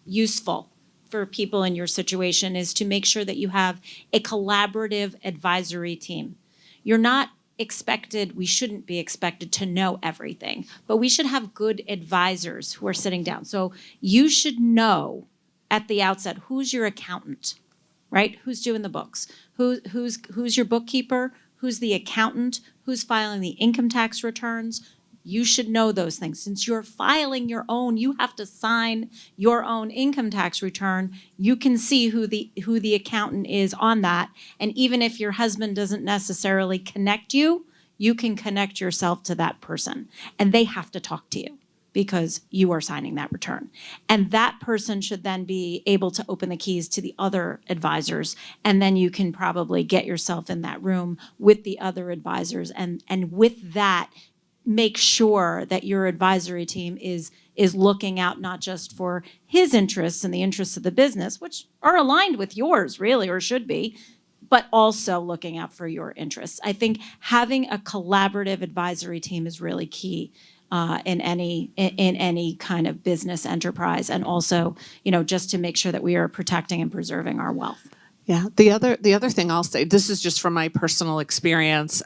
useful for people in your situation is to make sure that you have a collaborative advisory team. You're not expected, we shouldn't be expected to know everything, but we should have good advisors who are sitting down. So you should know at the outset who's your accountant, right? Who's doing the books? Who's your bookkeeper? Who's the accountant? Who's filing the income tax returns? You should know those things. Since you're filing your own, you have to sign your own income tax return. You can see who the accountant is on that. And even if your husband doesn't necessarily connect you, you can connect yourself to that person. And they have to talk to you because you are signing that return. And that person should then be able to open the keys to the other advisors. And then you can probably get yourself in that room with the other advisors. And with that, make sure that your advisory team is looking out not just for his interests and the interests of the business, which are aligned with yours really, or should be, but also looking out for your interests. I think having a collaborative advisory team is really key in any kind of business enterprise, and also, just to make sure that we are protecting and preserving our wealth. Yeah. The other thing I'll say, this is just from my personal experience,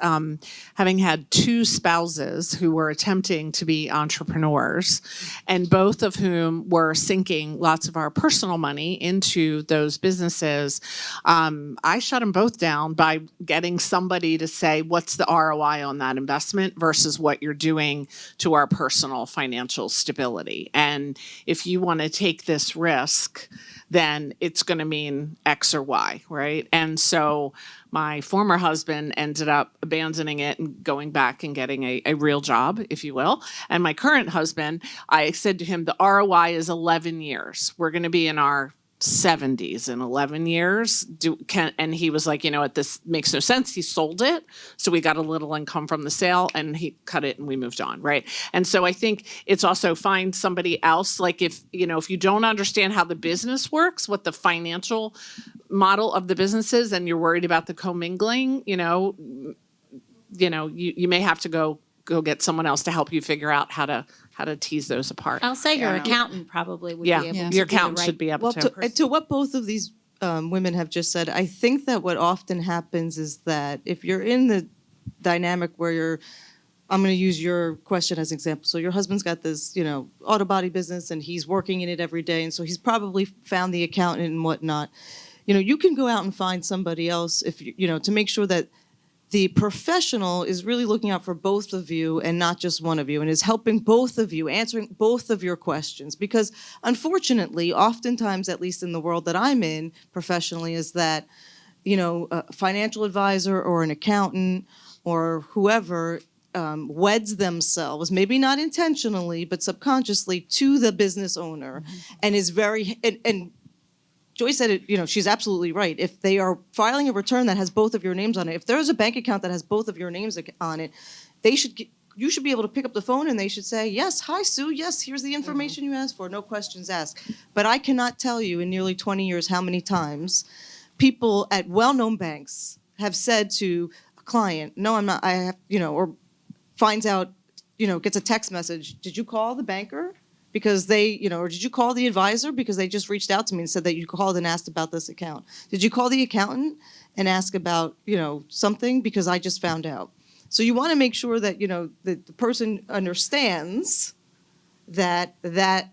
having had 2 spouses who were attempting to be entrepreneurs, and both of whom were sinking lots of our personal money into those businesses. I shut them both down by getting somebody to say, what's the ROI on that investment versus what you're doing to our personal financial stability? And if you want to take this risk, then it's going to mean X or Y, right? And so my former husband ended up abandoning it and going back and getting a real job, if you will. And my current husband, I said to him, the ROI is 11 years. We're going to be in our 70s in 11 years. And he was like, this makes no sense. He sold it. So we got a little income from the sale and he cut it and we moved on, right? And so I think it's also find somebody else. Like if you don't understand how the business works, what the financial model of the business is, and you're worried about the commingling, you may have to go get someone else to help you figure out how to tease those apart. I'll say your accountant probably would be able to your do the accountant right- should be able Well, to. to what both of these women have just said, I think that what often happens is that if you're in the dynamic where I'm going to use your question as an example. So your husband's got this, auto body business and he's working in it every day. And so he's probably found the accountant and whatnot. You can go out and find somebody else if to make sure that the professional is really looking out for both of you and not just one of you, and is helping both of you, answering both of your questions. Because unfortunately, oftentimes, at least in the world that I'm in professionally, is that a financial advisor or an accountant or whoever weds themselves, maybe not intentionally, but subconsciously, to the business owner, and is very, and Joy said it, she's absolutely right. If they are filing a return that has both of your names on it, if there's a bank account that has both of your names on it, you should be able to pick up the phone and they should say, yes, hi, Sue, yes, here's the information you asked for, no questions asked. But I cannot tell you in nearly 20 years how many times people at well-known banks have said to a client, no, I'm not, I have, or finds out, gets a text message, did you call the banker? Because they, or did you call the advisor? Because they just reached out to me and said that you called and asked about this account. Did you call the accountant and ask about, something? Because I just found out. So you want to make sure that, that the person understands that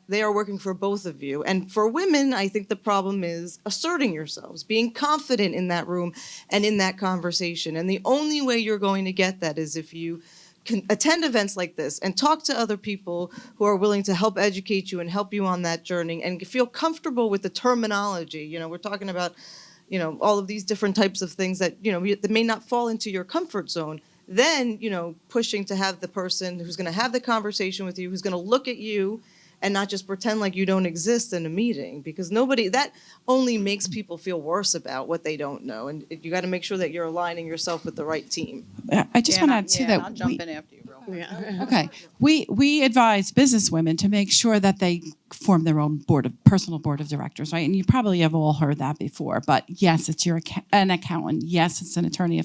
they are working for both of you. And for women, I think the problem is asserting yourselves, being confident in that room and in that conversation. And the only way you're going to get that is if you can attend events like this and talk to other people who are willing to help educate you and help you on that journey and feel comfortable with the terminology. We're talking about, all of these different types of things that, that may not fall into your comfort zone. Then, pushing to have the person who's going to have the conversation with you, who's going to look at you and not just pretend like you don't exist in a meeting, because that only makes people feel worse about what they don't know. And you got to make sure that you're aligning yourself with the right team. I just want to add to that. I'll jump in after you, real quick. Yeah. Okay. We advise business women to make sure that they form their own personal board of directors, right? And you probably have all heard that before. But yes, it's an accountant. Yes, it's an attorney,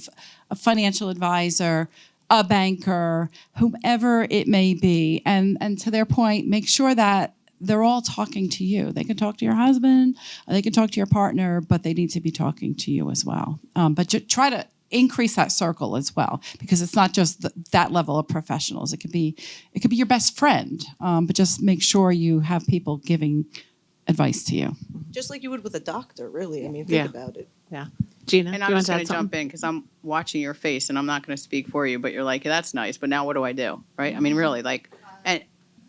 a financial advisor, a banker, whomever it may be. And to their point, make sure that they're all talking to you. They can talk to your husband, they can talk to your partner, but they need to be talking to you as well. But try to increase that circle as well, because it's not just that level of professionals. It could be your best friend, but just make sure you have people giving advice to you. Just like you would with a doctor, really. I mean, think about it. Yeah. Gina, And you I'm want just to going add to jump something? in because I'm watching your face and I'm not going to speak for you, but you're like, that's nice, but now what do I do? Right? I mean, really, and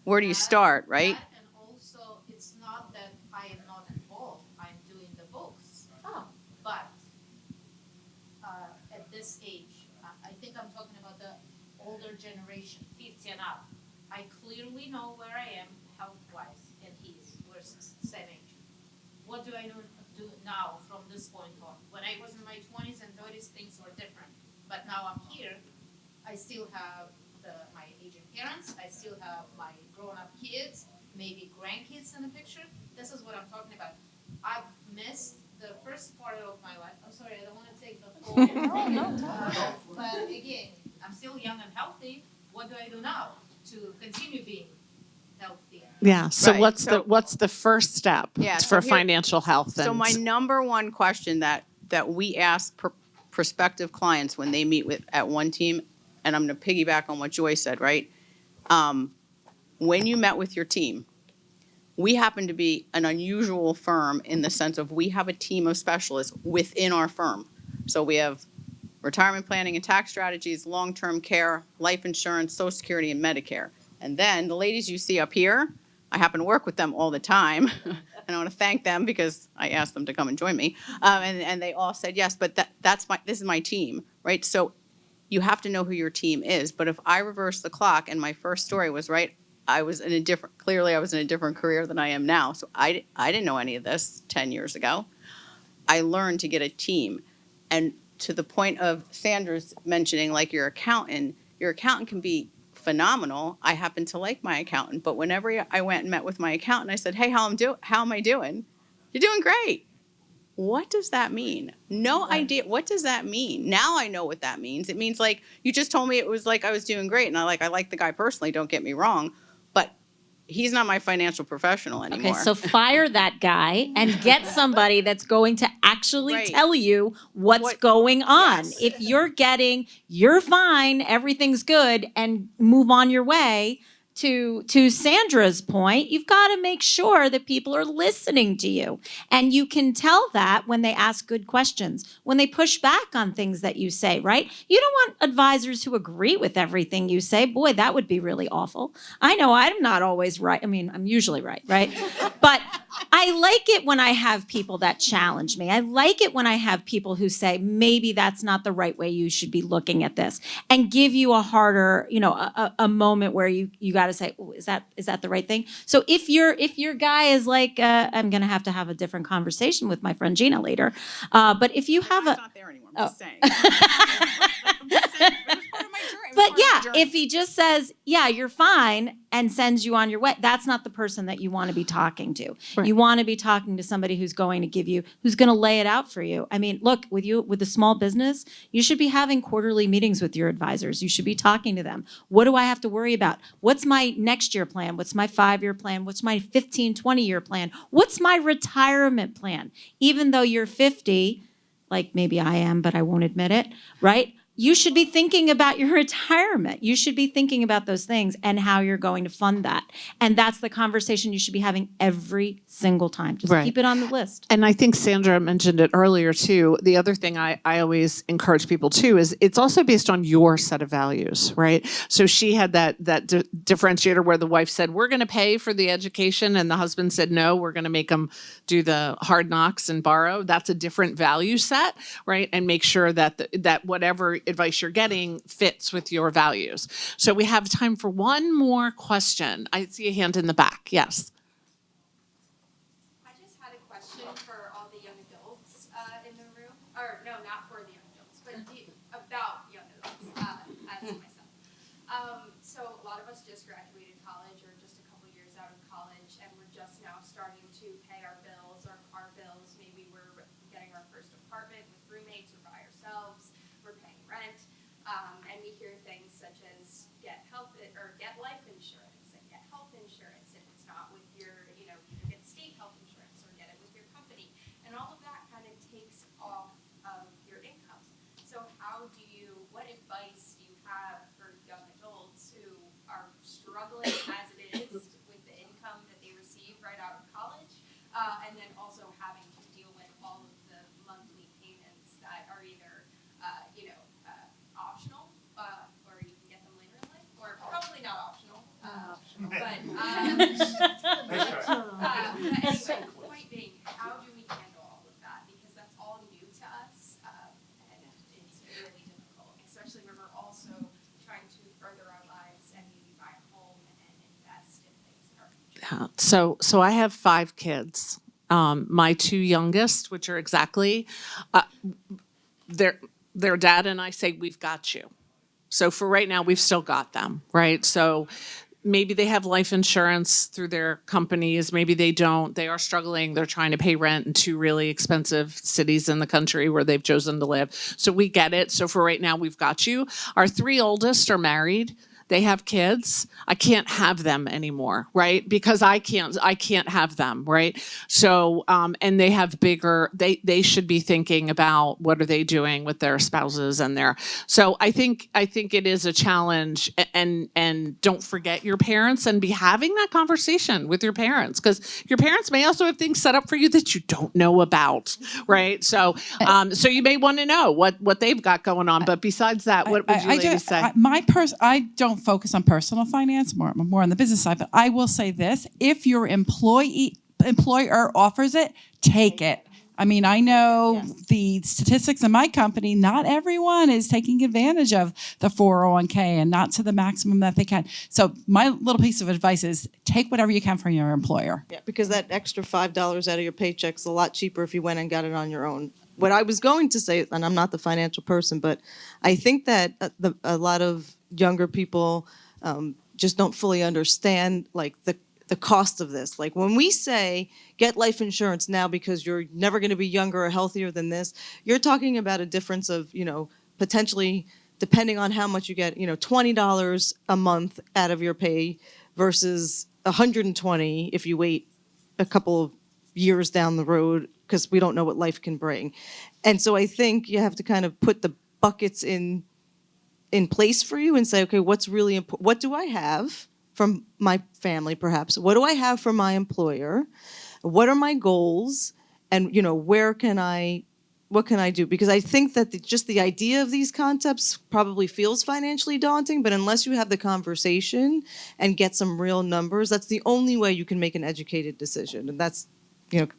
where do you start, right? That, and also, it's not that I am not involved, I'm doing the books. But at this age, I think I'm talking about the older generation, 50 and up. I clearly know where I am health-wise, and we're same age. What do I do now from this point on? When I was in my 20s and 30s, things were different. But now I'm here, I still have my aging parents, I still have my grown-up kids, maybe grandkids in the picture. This is what I'm talking about. I've missed the first part of my life. I'm sorry, I don't want to take the whole thing. But again, I'm still young and healthy. What do I do now to continue being healthy? Yeah. So Right. what's the first step Yeah, for so here- financial health? So my number one question that we ask prospective clients when they meet at OneTeam, and I'm going to piggyback on what Joy said, right? When you met with your team, we happen to be an unusual firm in the sense of we have a team of specialists within our firm. So we have retirement planning and tax strategies, long-term care, life insurance, Social Security, and Medicare. And then the ladies you see up here, I happen to work with them all the time. And I want to thank them because I asked them to come and join me. And they all said yes, but this is my team, right? So you have to know who your team is. But if I reverse the clock, and my first story was, right, I was in a different career than I am now. So I didn't know any of this 10 years ago. I learned to get a team. And to the point of Sandra's mentioning, like your accountant can be phenomenal. I happen to like my accountant, but whenever I went and met with my accountant, I said, hey, how am I doing? You're doing great. What does that mean? No idea. What does that mean? Now I know what that means. It means like, you just told me it was like I was doing great. And I like the guy personally, don't get me wrong, but he's not my financial professional anymore. Okay, so fire that guy and get somebody that's going to actually Right. tell you what's going on. Yes. If you're fine, everything's good, and move on your way. To Sandra's point, you've got to make sure that people are listening to you. And you can tell that when they ask good questions, when they push back on things that you say, right? You don't want advisors who agree with everything you say. Boy, that would be really awful. I know I'm not always right. I mean, I'm usually right? But I like it when I have people that challenge me. I like it when I have people who say, maybe that's not the right way you should be looking at this, and give you a harder, a moment where you got to say, oh, is that the right thing? So if your guy is like, I'm going to have a different conversation with my friend Gina later. But if you have It's not there anymore. I'm just saying. But yeah, if he just says, yeah, you're fine, and sends you on your way, that's not the person that you want to be talking to. Right. You want to be talking to somebody who's going to lay it out for you. I mean, look, with a small business, you should be having quarterly meetings with your advisors. You should be talking to them. What do I have to worry about? What's my next year plan? What's my 5-year plan? What's my 15, 20-year plan? What's my retirement plan? Even though you're 50, like maybe I am, but I won't admit it, right? You should be thinking about your retirement. You should be thinking about those things and how you're going to fund that. And that's the conversation you should be having every single time. Just Right. keep it on the list. And I think Sandra mentioned it earlier too. The other thing I always encourage people too is it's also based on your set of values, right? So she had that differentiator where the wife said, we're going to pay for the education, and the husband said, no, we're going to make them do the hard knocks and borrow. That's a different value set, right? And make sure that that whatever advice you're getting fits with your values. So we have time for one more question. I see a hand in the back. Yes. I just had a question for all the young adults in the room. Or no, not for the young adults, but about young adults, as myself. So a lot of us just graduated college or just a couple years out of college, and we're just now starting to pay our bills or our bills. Maybe we're getting our first apartment with roommates or by ourselves. We're paying rent. And we hear things such as get life insurance and get health insurance if it's not with your, either get state health insurance or get it with your company. And all of that kind of takes off of your income. So what advice do you have for young adults who are struggling as it is with the income that they receive right out of college, and then also having to deal with all of the monthly payments that are either, optional, or you can get them later in life, or probably not optional. But anyway, point being, how do we handle all of that? Because that's all new to us, and it's really difficult, especially when we're also trying to further our lives and maybe buy a home and invest in things in our future. Yeah. So I have 5 kids. My 2 youngest, which are exactly, their dad and I say, we've got you. So for right now, we've still got them, right? So maybe they have life insurance through their companies. Maybe they don't. They are struggling. They're trying to pay rent in 2 really expensive cities in the country where they've chosen to live. So we get it. So for right now, we've got you. Our 3 oldest are married. They have kids. I can't have them anymore, right? Because I can't have them, right? So, and they have they should be thinking about what are they doing with their spouses and so I think it is a challenge, and don't forget your parents and be having that conversation with your parents, because your parents may also have things set up for you that you don't know about, right? So, so you may want to know what they've got going on, but besides that, what would you ladies say? I don't focus on personal finance, more on the business side, but I will say this: if your employer offers it, take it. I mean, I know the statistics in my company, not everyone is taking advantage of the 401k and not to the maximum that they can. So my little piece of advice is take whatever you can from your employer. Yeah, because that extra $5 out of your paycheck's a lot cheaper if you went and got it on your own. What I was going to say, and I'm not the financial person, but I think that a lot of younger people just don't fully understand like the cost of this. Like when we say get life insurance now because you're never going to be younger or healthier than this, you're talking about a difference of, potentially, depending on how much you get, $20 a month out of your pay versus $120 if you wait a couple of years down the road, because we don't know what life can bring. And so I think you have to kind of put the buckets in place for you and say, okay, what's really important? What do I have from my family, perhaps? What do I have from my employer? What are my goals? And, what can I do? Because I think that just the idea of these concepts probably feels financially daunting, but unless you have the conversation and get some real numbers, that's the only way you can make an educated decision. And that's,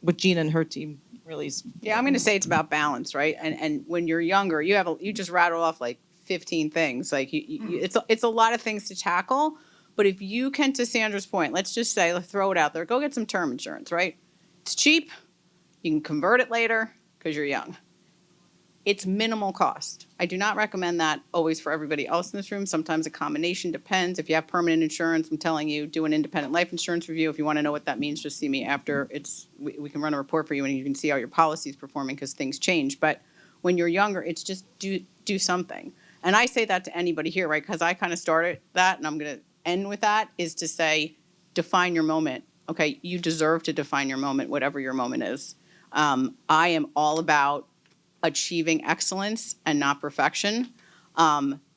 what Gina and her team really is. Yeah, I'm going to say it's about balance, right? And when you're younger, you just rattle off like 15 things. Like it's a lot of things to tackle. But if you can, to Sandra's point, let's just say, let's throw it out there, go get some term insurance, right? It's cheap. You can convert it later because you're young. It's minimal cost. I do not recommend that always for everybody else in this room. Sometimes a combination depends. If you have permanent insurance, I'm telling you, do an independent life insurance review. If you want to know what that means, just see me after. We can run a report for you and you can see how your policy is performing because things change. But when you're younger, it's just do something. And I say that to anybody here, right? Because I kind of started that, and I'm going to end with that, is to say, define your moment. Okay, you deserve to define your moment, whatever your moment is. I am all about achieving excellence and not perfection.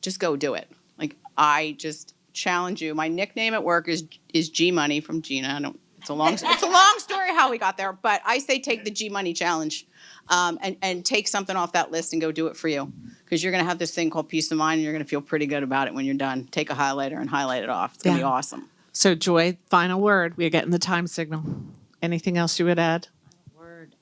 Just go do it. Like, I just challenge you. My nickname at work is G Money from Gina. It's a long story how we got there, but I say take the G Money challenge, and take something off that list and go do it for you, because you're going to have this thing called peace of mind, and you're going to feel pretty good about it when you're done. Take a highlighter and highlight it off. It's going to be awesome. So Joy, final word. We're getting the time signal. Anything else you would add? Word.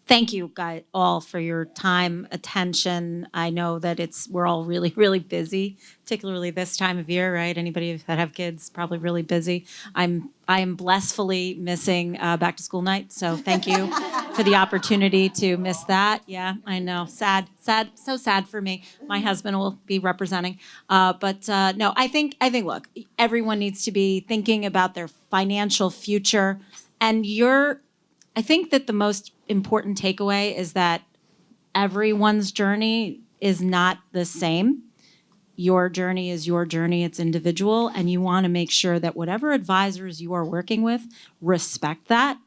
Thank you guys all for your time, attention. I know that we're all really, really busy, particularly this time of year, right? Anybody that have kids probably really busy. I am blissfully missing back to school night, so thank you for the opportunity to miss that. Yeah, I know, sad, so sad for me. My husband will be representing, but no, I think look, everyone needs to be thinking about their financial future, and I think that the most important takeaway is that everyone's journey is not the same. Your journey is your journey, it's individual, and you want to make sure that whatever advisors you are working with respect that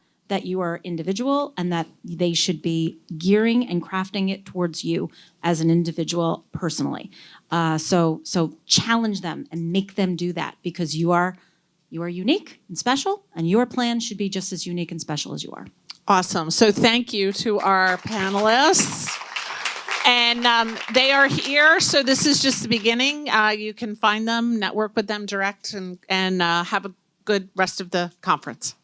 you are individual, and that they should be gearing and crafting it towards you as an individual personally. So challenge them and make them do that, because you are unique and special, and your plan should be just as unique and special as you are. Awesome. So thank you to our panelists. And they are here. So this is just the beginning. You can find them, network with them direct, and have a good rest of the conference.